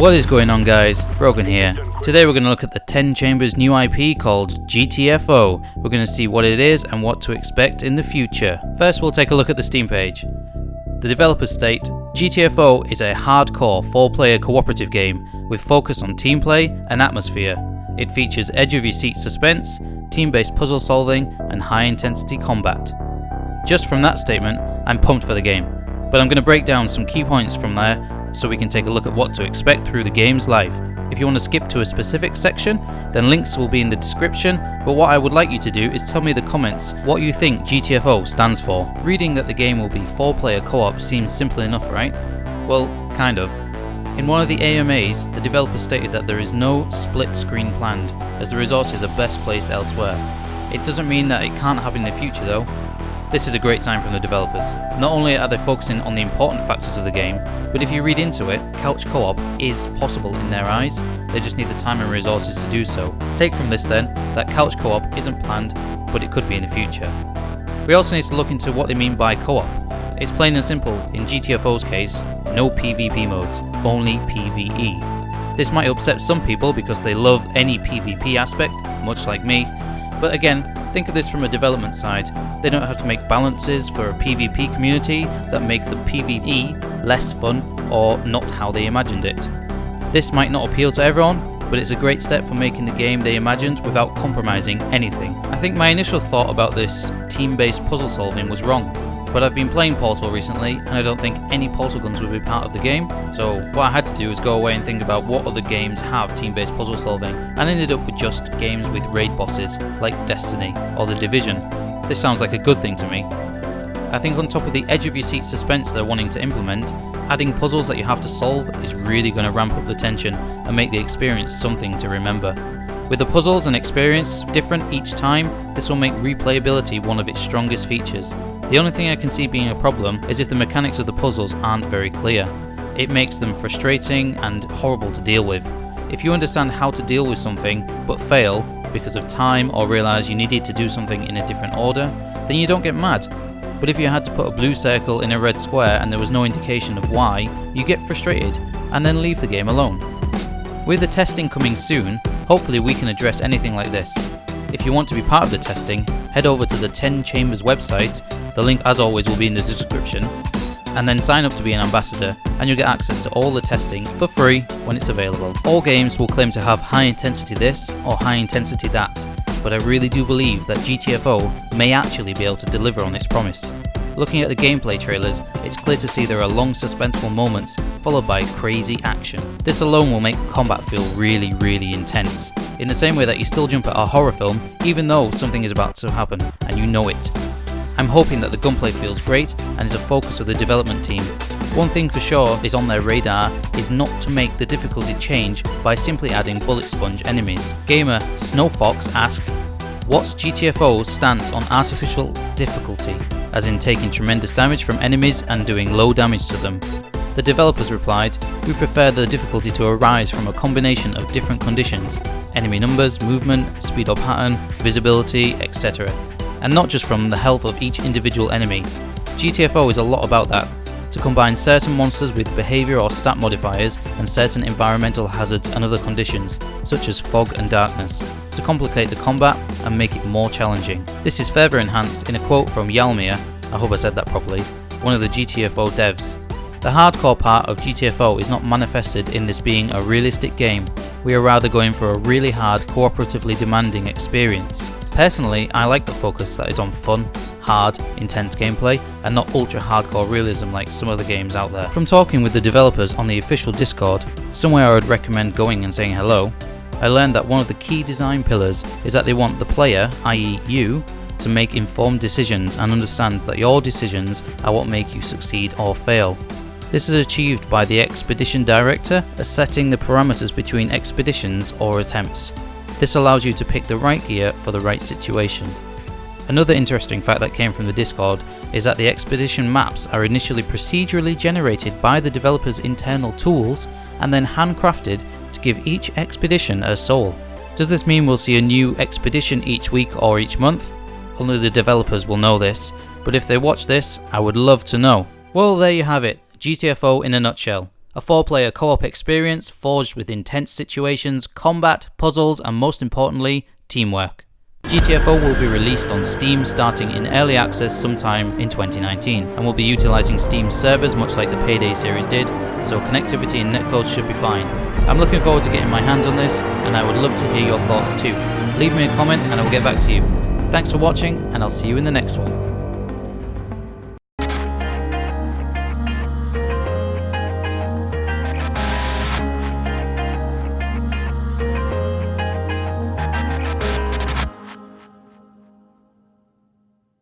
What is going on, guys? Brogan here. Today we're going to look at the 10 Chambers new IP called GTFO. We're going to see what it is and what to expect in the future. First we'll take a look at the Steam page. The developers state, GTFO is a hardcore 4-player cooperative game with focus on team play and atmosphere. It features edge-of-your-seat suspense, team-based puzzle solving and high-intensity combat. Just from that statement, I'm pumped for the game, but I'm going to break down some key points from there so we can take a look at what to expect through the game's life. If you want to skip to a specific section, then links will be in the description, but what I would like you to do is tell me in the comments what you think GTFO stands for. Reading that the game will be 4-player co-op seems simple enough, right? Well, kind of. In one of the AMAs, the developers stated that there is no split screen planned, as the resources are best placed elsewhere. It doesn't mean that it can't happen in the future though. This is a great sign from the developers. Not only are they focusing on the important factors of the game, but if you read into it, couch co-op is possible in their eyes. They just need the time and resources to do so. Take from this then, that couch co-op isn't planned, but it could be in the future. We also need to look into what they mean by co-op. It's plain and simple, in GTFO's case, no PvP modes, only PvE. This might upset some people because they love any PvP aspect, much like me, but again, think of this from a development side. They don't have to make balances for a PvP community that make the PvE less fun or not how they imagined it. This might not appeal to everyone, but it's a great step for making the game they imagined without compromising anything. I think my initial thought about this team-based puzzle solving was wrong, but I've been playing Portal recently and I don't think any portal guns would be part of the game, so what I had to do was go away and think about what other games have team-based puzzle solving, and ended up with just games with raid bosses like Destiny or The Division. This sounds like a good thing to me. I think on top of the edge-of-your-seat suspense they're wanting to implement, adding puzzles that you have to solve is really going to ramp up the tension and make the experience something to remember. With the puzzles and experience different each time, this will make replayability one of its strongest features. The only thing I can see being a problem is if the mechanics of the puzzles aren't very clear. It makes them frustrating and horrible to deal with. If you understand how to deal with something but fail because of time or realise you needed to do something in a different order, then you don't get mad. But if you had to put a blue circle in a red square and there was no indication of why, you get frustrated and then leave the game alone. With the testing coming soon, hopefully we can address anything like this. If you want to be part of the testing, head over to the 10 Chambers website, the link as always will be in the description, and then sign up to be an ambassador and you'll get access to all the testing for free when it's available. All games will claim to have high intensity this or high intensity that, but I really do believe that GTFO may actually be able to deliver on its promise. Looking at the gameplay trailers, it's clear to see there are long suspenseful moments followed by crazy action. This alone will make combat feel really intense, in the same way that you still jump at a horror film even though something is about to happen and you know it. I'm hoping that the gunplay feels great and is a focus of the development team. One thing for sure is on their radar is not to make the difficulty change by simply adding bullet sponge enemies. Gamer Snowfox asked, what's GTFO's stance on artificial difficulty, as in taking tremendous damage from enemies and doing low damage to them? The developers replied, we prefer the difficulty to arise from a combination of different conditions, enemy numbers, movement, speed or pattern, visibility, etc. and not just from the health of each individual enemy. GTFO is a lot about that, to combine certain monsters with behaviour or stat modifiers and certain environmental hazards and other conditions, such as fog and darkness, to complicate the combat and make it more challenging. This is further enhanced in a quote from Yalmir, I hope I said that properly, one of the GTFO devs. The hardcore part of GTFO is not manifested in this being a realistic game, we are rather going for a really hard, cooperatively demanding experience. Personally, I like the focus that is on fun, hard, intense gameplay, and not ultra hardcore realism like some other games out there. From talking with the developers on the official Discord, somewhere I would recommend going and saying hello, I learned that one of the key design pillars is that they want the player, i.e. you, to make informed decisions and understand that your decisions are what make you succeed or fail. This is achieved by the expedition director setting the parameters between expeditions or attempts. This allows you to pick the right gear for the right situation. Another interesting fact that came from the Discord is that the expedition maps are initially procedurally generated by the developers' internal tools and then handcrafted to give each expedition a soul. Does this mean we'll see a new expedition each week or each month? Only the developers will know this, but if they watch this, I would love to know. Well, there you have it, GTFO in a nutshell. A 4-player co-op experience forged with intense situations, combat, puzzles, and most importantly, teamwork. GTFO will be released on Steam starting in early access sometime in 2019 and will be utilising Steam's servers much like the Payday series did, so connectivity and netcode should be fine. I'm looking forward to getting my hands on this, and I would love to hear your thoughts too. Leave me a comment and I will get back to you. Thanks for watching, and I'll see you in the next one.